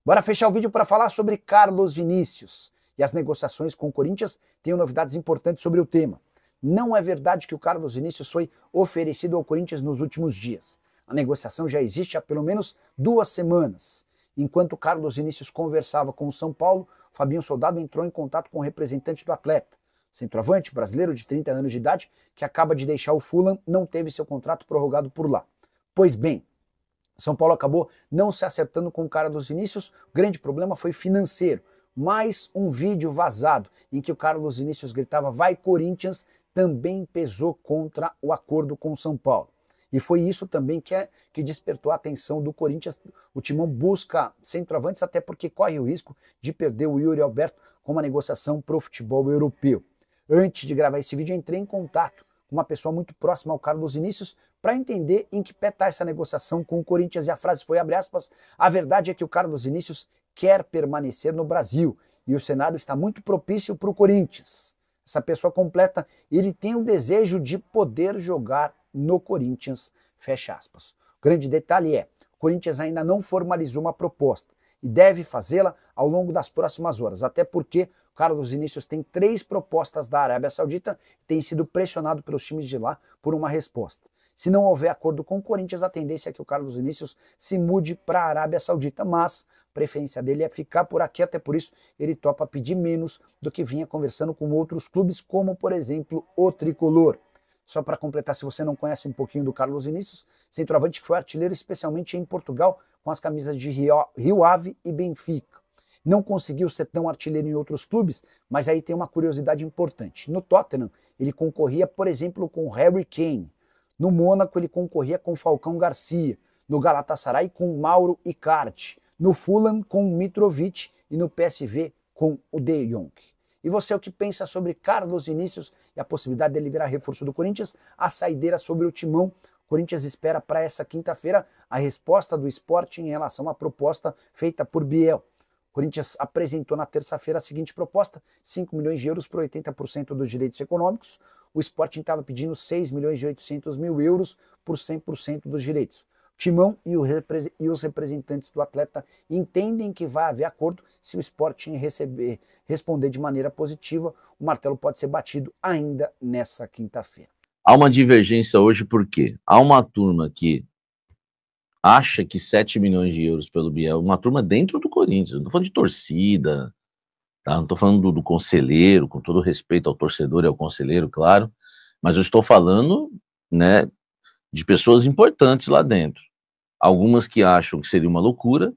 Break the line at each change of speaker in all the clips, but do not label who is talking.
Bora fechar o vídeo para falar sobre Carlos Vinícius. E as negociações com o Corinthians têm novidades importantes sobre o tema. Não é verdade que o Carlos Vinícius foi oferecido ao Corinthians nos últimos dias. A negociação já existe há pelo menos 2 semanas. Enquanto o Carlos Vinícius conversava com o São Paulo, o Fabinho Soldado entrou em contato com o representante do atleta. Centroavante brasileiro de 30 anos de idade, que acaba de deixar o Fulham, não teve seu contrato prorrogado por lá. Pois bem, São Paulo acabou não se acertando com o Carlos Vinícius, o grande problema foi financeiro. Mais um vídeo vazado em que o Carlos Vinícius gritava "Vai Corinthians" também pesou contra o acordo com o São Paulo. E foi isso também que despertou a atenção do Corinthians. O Timão busca centroavantes até porque corre o risco de perder o Yuri Alberto com uma negociação para o futebol europeu. Antes de gravar esse vídeo, eu entrei em contato com uma pessoa muito próxima ao Carlos Vinícius para entender em que pé está essa negociação com o Corinthians, e a frase foi, abre aspas, "A verdade é que o Carlos Vinícius quer permanecer no Brasil e o cenário está muito propício para o Corinthians." Essa pessoa completa, ele tem o desejo de poder jogar no Corinthians, fecha aspas. O grande detalhe é, o Corinthians ainda não formalizou uma proposta e deve fazê-la ao longo das próximas horas, até porque o Carlos Vinícius tem 3 propostas da Arábia Saudita e tem sido pressionado pelos times de lá por uma resposta. Se não houver acordo com o Corinthians, a tendência é que o Carlos Vinícius se mude para a Arábia Saudita, mas a preferência dele é ficar por aqui, até por isso ele topa pedir menos do que vinha conversando com outros clubes, como por exemplo o Tricolor. Só para completar, se você não conhece um pouquinho do Carlos Vinícius, centroavante que foi artilheiro especialmente em Portugal, com as camisas de Rio Ave e Benfica. Não conseguiu ser tão artilheiro em outros clubes, mas aí tem uma curiosidade importante. No Tottenham, ele concorria, por exemplo, com Harry Kane. No Mônaco, ele concorria com Falcão Garcia. No Galatasaray, com Mauro Icardi. No Fulham, com Mitrovic. E no PSV, com o De Jong. E você, o que pensa sobre Carlos Vinícius e a possibilidade dele virar reforço do Corinthians? A saideira sobre o Timão. O Corinthians espera para essa quinta-feira a resposta do Sporting em relação à proposta feita por Biel. O Corinthians apresentou na terça-feira a seguinte proposta, 5 milhões de euros por 80% dos direitos econômicos. O Sporting estava pedindo 6 milhões e 800 mil euros por 100% dos direitos. O Timão e os representantes do atleta entendem que vai haver acordo. Se o Sporting responder de maneira positiva, o martelo pode ser batido ainda nessa quinta-feira.
Há uma divergência hoje porque há uma turma que acha que 7 milhões de euros pelo Biel, uma turma dentro do Corinthians, não estou falando de torcida, tá? Não estou falando do conselheiro, com todo respeito ao torcedor e ao conselheiro, claro, mas eu estou falando, né, de pessoas importantes lá dentro. Algumas que acham que seria uma loucura,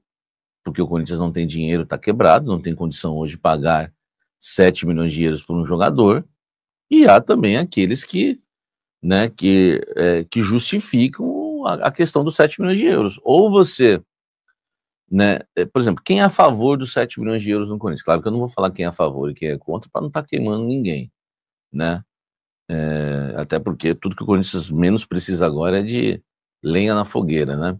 porque o Corinthians não tem dinheiro, está quebrado, não tem condição hoje de pagar 7 milhões de euros por um jogador, e há também aqueles que, né, que justificam a questão dos 7 milhões de euros. Ou você, né, por exemplo, quem é a favor dos 7 milhões de euros no Corinthians? Claro que eu não vou falar quem é a favor e quem é contra para não estar queimando ninguém, né? Até porque tudo que o Corinthians menos precisa agora é de lenha na fogueira, né?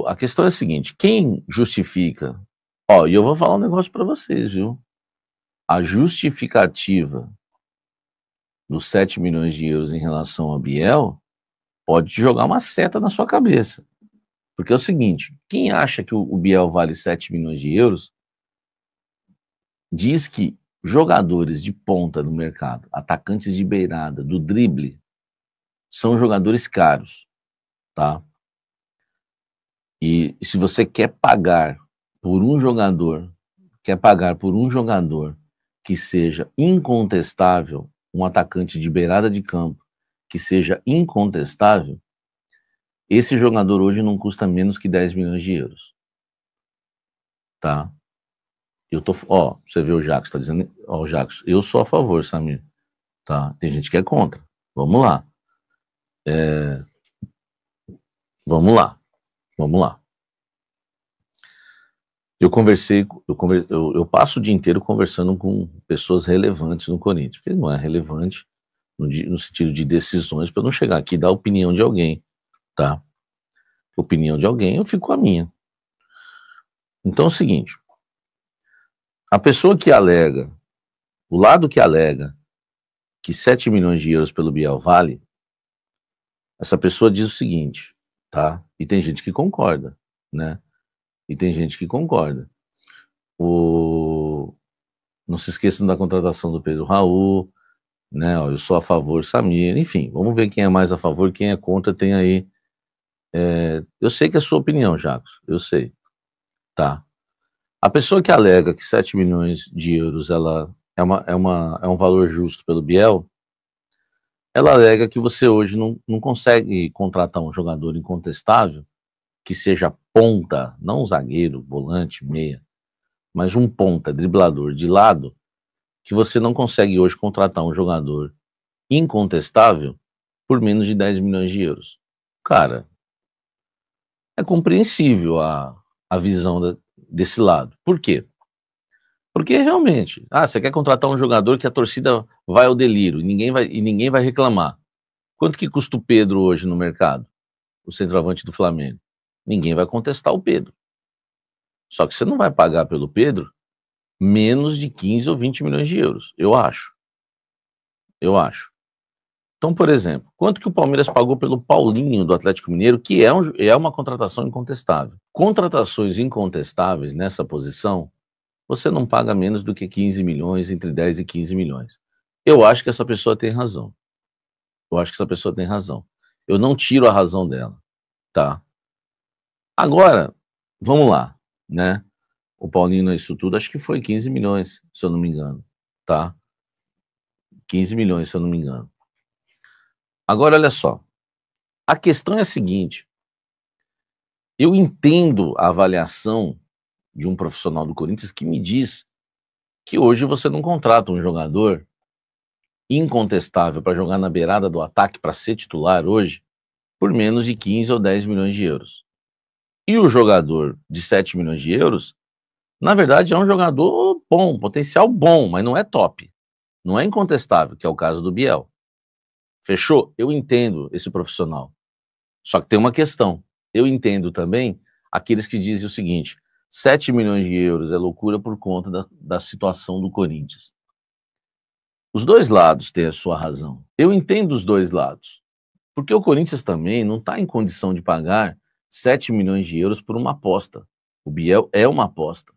A questão é a seguinte, quem justifica, e eu vou falar um negócio para vocês, viu? A justificativa dos 7 milhões de euros em relação ao Biel pode jogar uma seta na sua cabeça. Porque é o seguinte, quem acha que o Biel vale 7 milhões de euros, diz que jogadores de ponta no mercado, atacantes de beirada, do drible, são jogadores caros, tá? E se você quer pagar por um jogador, que seja incontestável, um atacante de beirada de campo, que seja incontestável, esse jogador hoje não custa menos que 10 milhões de euros. Tá? Você vê o Jacos, tá dizendo, o Jacos, eu sou a favor, Samir. Tá? Tem gente que é contra. Vamos lá. Vamos lá. Eu passo o dia inteiro conversando com pessoas relevantes no Corinthians, porque não é relevante no sentido de decisões, para eu não chegar aqui e dar a opinião de alguém, tá? Opinião de alguém, eu fico com a minha. Então é o seguinte, a pessoa que alega, o lado que alega que 7 milhões de euros pelo Biel vale, essa pessoa diz o seguinte, tá? E tem gente que concorda, né? E tem gente que concorda. Não se esqueçam da contratação do Pedro Raul, né? Eu sou a favor, Samir, enfim, vamos ver quem é mais a favor, quem é contra, tem aí. Eu sei que é a sua opinião, Jacos, eu sei, tá? A pessoa que alega que 7 milhões de euros ela é um valor justo pelo Biel, ela alega que você hoje não consegue contratar um jogador incontestável que seja ponta, não um zagueiro, volante, meia, mas um ponta, driblador de lado, que você não consegue hoje contratar um jogador incontestável por menos de 10 milhões de euros. Cara, é compreensível a visão desse lado. Por quê? Porque realmente, você quer contratar um jogador que a torcida vai ao delírio e ninguém vai reclamar. Quanto que custa o Pedro hoje no mercado? O centroavante do Flamengo. Ninguém vai contestar o Pedro. Só que você não vai pagar pelo Pedro menos de 15 ou 20 milhões de euros, eu acho. Então, por exemplo, quanto que o Palmeiras pagou pelo Paulinho do Atlético Mineiro, que é uma contratação incontestável. Contratações incontestáveis nessa posição, você não paga menos do que 15 milhões, entre 10 e 15 milhões. Eu acho que essa pessoa tem razão. Eu não tiro a razão dela, tá? Agora, vamos lá, né? O Paulinho, isso tudo, acho que foi 15 milhões, se eu não me engano, tá? 15 milhões, se eu não me engano. Agora, olha só. A questão é a seguinte. Eu entendo a avaliação de um profissional do Corinthians que me diz que hoje você não contrata um jogador incontestável para jogar na beirada do ataque, para ser titular hoje, por menos de 15 ou 10 milhões de euros. E o jogador de 7 milhões de euros, na verdade, é um jogador bom, potencial bom, mas não é top. Não é incontestável, que é o caso do Biel. Fechou? Eu entendo esse profissional. Só que tem uma questão. Eu entendo também aqueles que dizem o seguinte: 7 milhões de euros é loucura por conta da situação do Corinthians. Os dois lados têm a sua razão. Eu entendo os dois lados. Porque o Corinthians também não está em condição de pagar 7 milhões de euros por uma aposta. O Biel é uma aposta.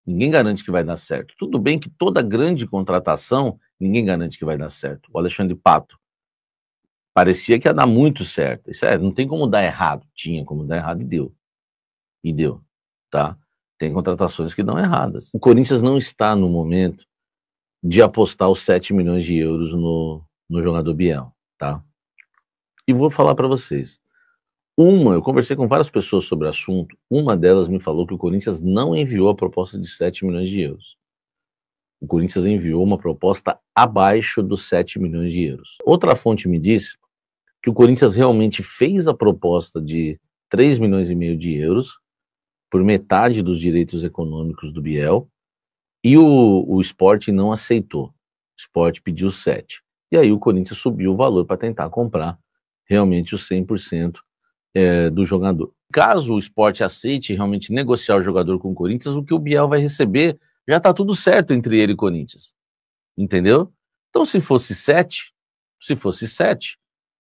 Ninguém garante que vai dar certo. Tudo bem que toda grande contratação, ninguém garante que vai dar certo. O Alexandre Pato parecia que ia dar muito certo. Isso não tem como dar errado. Tinha como dar errado e deu. E deu, tá? Tem contratações que dão erradas. O Corinthians não está no momento de apostar os 7 milhões de euros no jogador Biel, tá? E vou falar para vocês. Eu conversei com várias pessoas sobre o assunto, uma delas me falou que o Corinthians não enviou a proposta de 7 milhões de euros. O Corinthians enviou uma proposta abaixo dos 7 milhões de euros. Outra fonte me disse que o Corinthians realmente fez a proposta de 3 milhões e meio de euros, por metade dos direitos econômicos do Biel, e o Sport não aceitou. O Sport pediu 7. E aí o Corinthians subiu o valor para tentar comprar realmente os 100% do jogador. Caso o Sport aceite realmente negociar o jogador com o Corinthians, o que o Biel vai receber já está tudo certo entre ele e o Corinthians. Entendeu? Então, se fosse 7,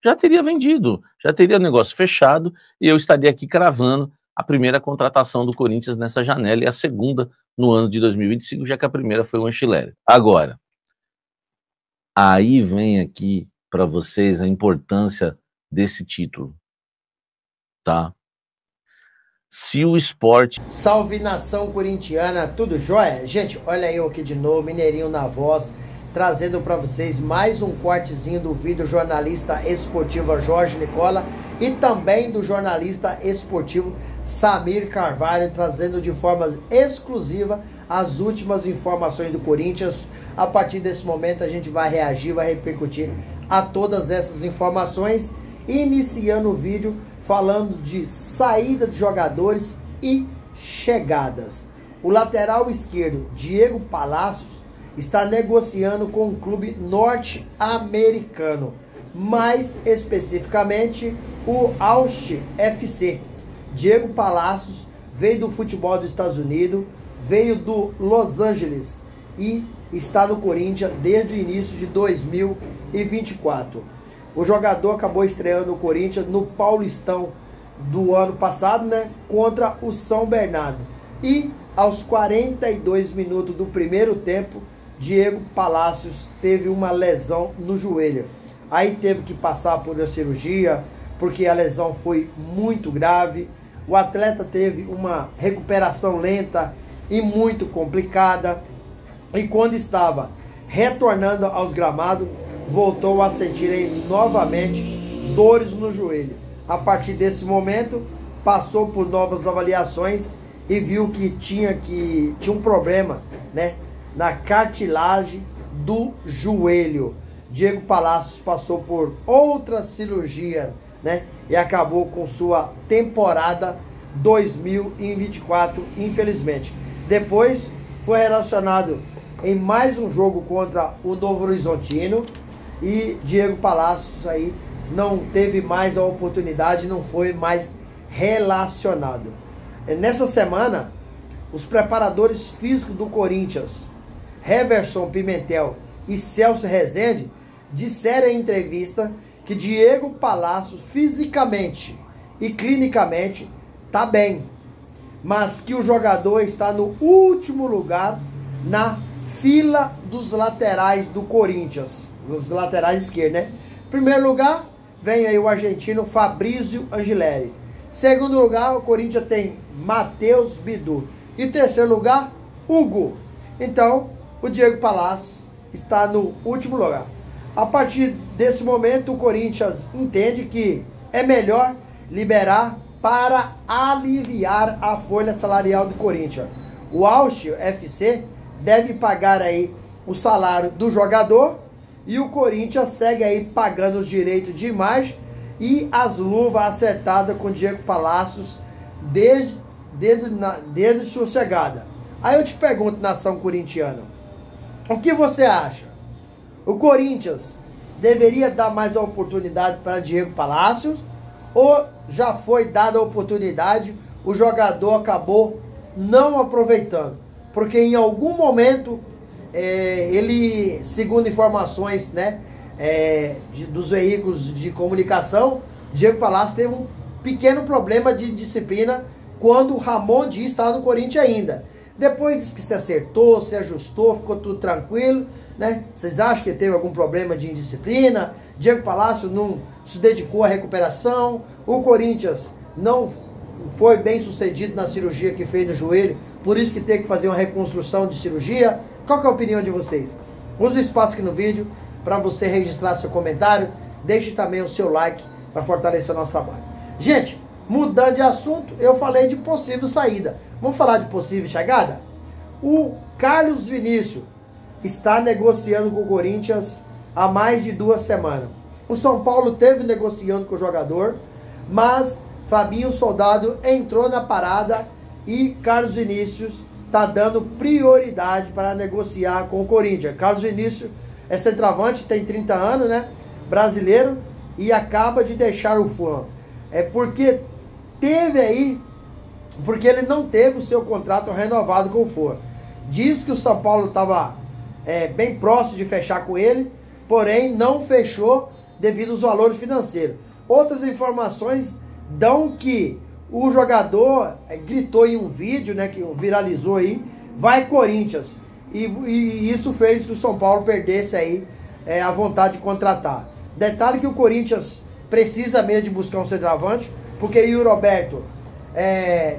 já teria vendido, já teria o negócio fechado e eu estaria aqui cravando a primeira contratação do Corinthians nessa janela e a segunda no ano de 2025, já que a primeira foi o Anchileri. Agora, aí vem aqui para vocês a importância desse título, tá? Se o Sport...
Salve, nação corintiana, tudo jóia? Gente, olha eu aqui de novo, Mineirinho na voz, trazendo para vocês mais um cortezinho do vídeo jornalista esportivo Jorge Nicola e também do jornalista esportivo Samir Carvalho, trazendo de forma exclusiva as últimas informações do Corinthians. A partir desse momento a gente vai reagir, vai repercutir a todas essas informações, iniciando o vídeo falando de saída de jogadores e chegadas. O lateral esquerdo, Diego Palacios, está negociando com um clube norte-americano, mais especificamente o Austin FC. Diego Palacios veio do futebol dos Estados Unidos, veio do Los Angeles e está no Corinthians desde o início de 2024. O jogador acabou estreando no Corinthians no Paulistão do ano passado, né, contra o São Bernardo. E aos 42 minutos do primeiro tempo, Diego Palacios teve uma lesão no joelho. Aí teve que passar por uma cirurgia, porque a lesão foi muito grave. O atleta teve uma recuperação lenta e muito complicada. E quando estava retornando aos gramados, voltou a sentir novamente dores no joelho. A partir desse momento, passou por novas avaliações e viu que tinha um problema, né, na cartilagem do joelho. Diego Palacios passou por outra cirurgia, né, e acabou com sua temporada 2024, infelizmente. Depois foi relacionado em mais um jogo contra o Novo Horizontino e Diego Palacios aí não teve mais a oportunidade, não foi mais relacionado. Nessa semana, os preparadores físicos do Corinthians, Heverson Pimentel e Celso Rezende, disseram em entrevista que Diego Palacios fisicamente e clinicamente está bem, mas que o jogador está no último lugar na fila dos laterais do Corinthians, dos laterais esquerdos, né? Primeiro lugar, vem aí o argentino Fabrício Angileri. Segundo lugar, o Corinthians tem Matheus Bidu. E terceiro lugar, Hugo. Então, o Diego Palacios está no último lugar. A partir desse momento, o Corinthians entende que é melhor liberar para aliviar a folha salarial do Corinthians. O Áustrio FC deve pagar aí o salário do jogador e o Corinthians segue aí pagando os direitos de imagem e as luvas acertadas com o Diego Palacios desde sua chegada. Aí eu te pergunto, nação corintiana, o que você acha? O Corinthians deveria dar mais a oportunidade para Diego Palacios ou já foi dada a oportunidade, o jogador acabou não aproveitando? Porque em algum momento ele, segundo informações, né, dos veículos de comunicação, Diego Palacios teve um pequeno problema de disciplina quando o Ramon Dias estava no Corinthians ainda. Depois disse que se acertou, se ajustou, ficou tudo tranquilo, né? Vocês acham que teve algum problema de indisciplina? Diego Palacios não se dedicou à recuperação, o Corinthians não foi bem sucedido na cirurgia que fez no joelho, por isso que teve que fazer uma reconstrução de cirurgia. Qual que é a opinião de vocês? Use o espaço aqui no vídeo para você registrar seu comentário, deixe também o seu like para fortalecer o nosso trabalho. Gente, mudando de assunto, eu falei de possível saída. Vamos falar de possível chegada? O Carlos Vinícius está negociando com o Corinthians há mais de 2 semanas. O São Paulo teve negociando com o jogador, mas Fabinho Soldado entrou na parada e Carlos Vinícius está dando prioridade para negociar com o Corinthians. Carlos Vinícius é centroavante, tem 30 anos, né? Brasileiro, e acaba de deixar o Fulham. Porque ele não teve o seu contrato renovado com o Fulham. Diz que o São Paulo estava bem próximo de fechar com ele, porém não fechou devido aos valores financeiros. Outras informações dão que o jogador gritou em um vídeo, né, que viralizou aí, vai Corinthians. E isso fez que o São Paulo perdesse aí a vontade de contratar. Detalhe que o Corinthians precisa mesmo de buscar um centroavante, porque o Yuri Alberto,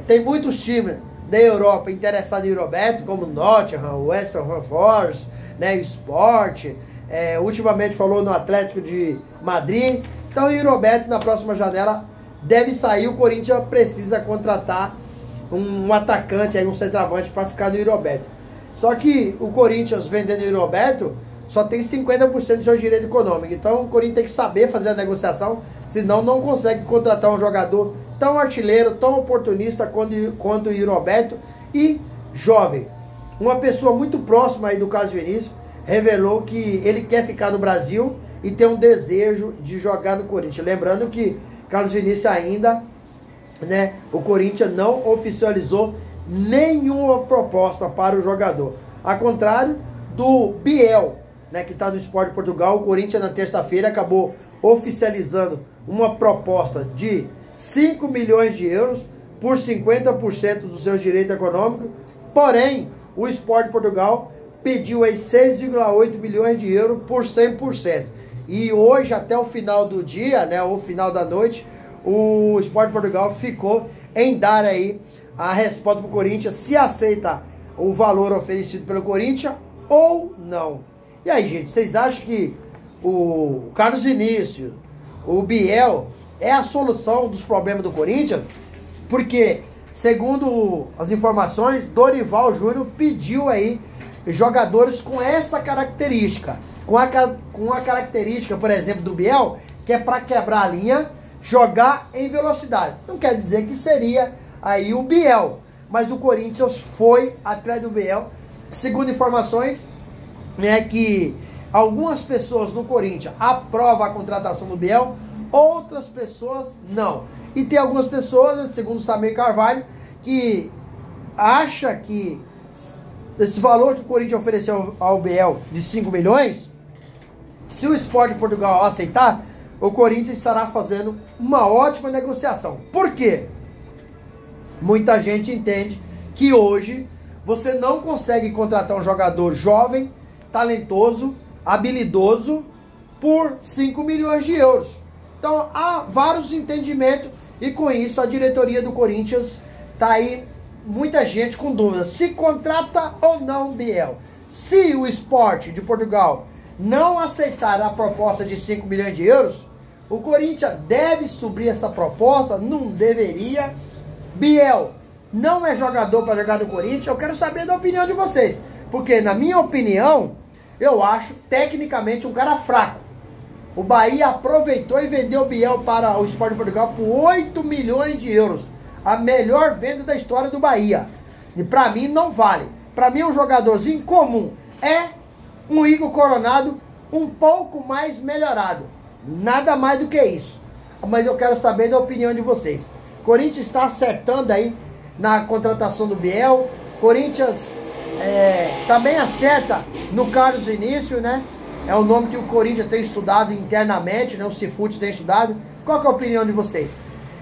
tem muitos times da Europa interessados em Yuri Alberto, como o Nottingham, o West Ham Forest, né, o Sport, ultimamente falou no Atlético de Madrid. Então o Yuri Alberto na próxima janela deve sair. O Corinthians precisa contratar um atacante, aí, um centroavante para ficar no Yuri Alberto. Só que o Corinthians vendendo o Yuri Alberto só tem 50% do seu direito econômico. Então o Corinthians tem que saber fazer a negociação, senão não consegue contratar um jogador tão artilheiro, tão oportunista quanto o Yuri Alberto e jovem. Uma pessoa muito próxima aí do Carlos Vinícius revelou que ele quer ficar no Brasil e tem um desejo de jogar no Corinthians. Lembrando que Carlos Vinícius ainda, né, o Corinthians não oficializou nenhuma proposta para o jogador. Ao contrário do Biel, né, que está no Sport Portugal, o Corinthians na terça-feira acabou oficializando uma proposta de 5 milhões de euros por 50% dos seus direitos econômicos. Porém, o Sport Portugal pediu aí 6,8 milhões de euros por 100%. E hoje, até o final do dia, né, ou final da noite, o Sport Portugal ficou em dar aí a resposta para o Corinthians, se aceita o valor oferecido pelo Corinthians ou não. E aí, gente, vocês acham que o Carlos Vinícius, o Biel, é a solução dos problemas do Corinthians? Porque, segundo as informações, Dorival Júnior pediu aí jogadores com essa característica. Com a característica, por exemplo, do Biel, que é para quebrar a linha, jogar em velocidade. Não quer dizer que seria aí o Biel, mas o Corinthians foi atrás do Biel. Segundo informações, né, que algumas pessoas no Corinthians aprovam a contratação do Biel, outras pessoas não. E tem algumas pessoas, segundo o Samir Carvalho, que acha que esse valor que o Corinthians ofereceu ao Biel de 5 milhões, se o Sport Portugal aceitar, o Corinthians estará fazendo uma ótima negociação. Por quê? Muita gente entende que hoje você não consegue contratar um jogador jovem, talentoso, habilidoso por 5 milhões de euros. Então há vários entendimentos e com isso a diretoria do Corinthians está aí, muita gente com dúvidas, se contrata ou não Biel. Se o Sport de Portugal não aceitar a proposta de 5 milhões de euros, o Corinthians deve subir essa proposta? Não deveria. Biel não é jogador para jogar no Corinthians? Eu quero saber da opinião de vocês. Porque, na minha opinião, eu acho tecnicamente um cara fraco. O Bahia aproveitou e vendeu o Biel para o Sport de Portugal por 8 milhões de euros. A melhor venda da história do Bahia. E para mim não vale. Para mim um jogadorzinho comum. É um Igor Coronado um pouco mais melhorado. Nada mais do que isso. Mas eu quero saber da opinião de vocês. Corinthians está acertando aí na contratação do Biel. Corinthians também acerta no Carlos Vinícius, né? É o nome que o Corinthians tem estudado internamente, né? O Cifute tem estudado. Qual que é a opinião de vocês?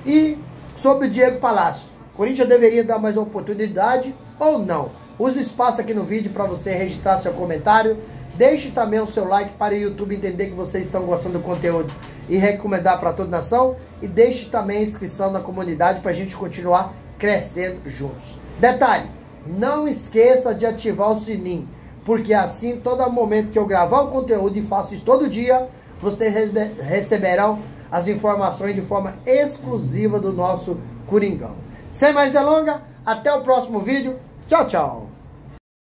E sobre o Diego Palacio. O Corinthians deveria dar mais uma oportunidade ou não? Use o espaço aqui no vídeo para você registrar seu comentário. Deixe também o seu like para o YouTube entender que vocês estão gostando do conteúdo e recomendar para toda a nação. E deixe também a inscrição na comunidade para a gente continuar crescendo juntos. Detalhe, não esqueça de ativar o sininho, porque assim, todo momento que eu gravar o conteúdo, e faço isso todo dia, vocês receberão as informações de forma exclusiva do nosso Coringão. Sem mais delongas, até o próximo vídeo. Tchau, tchau.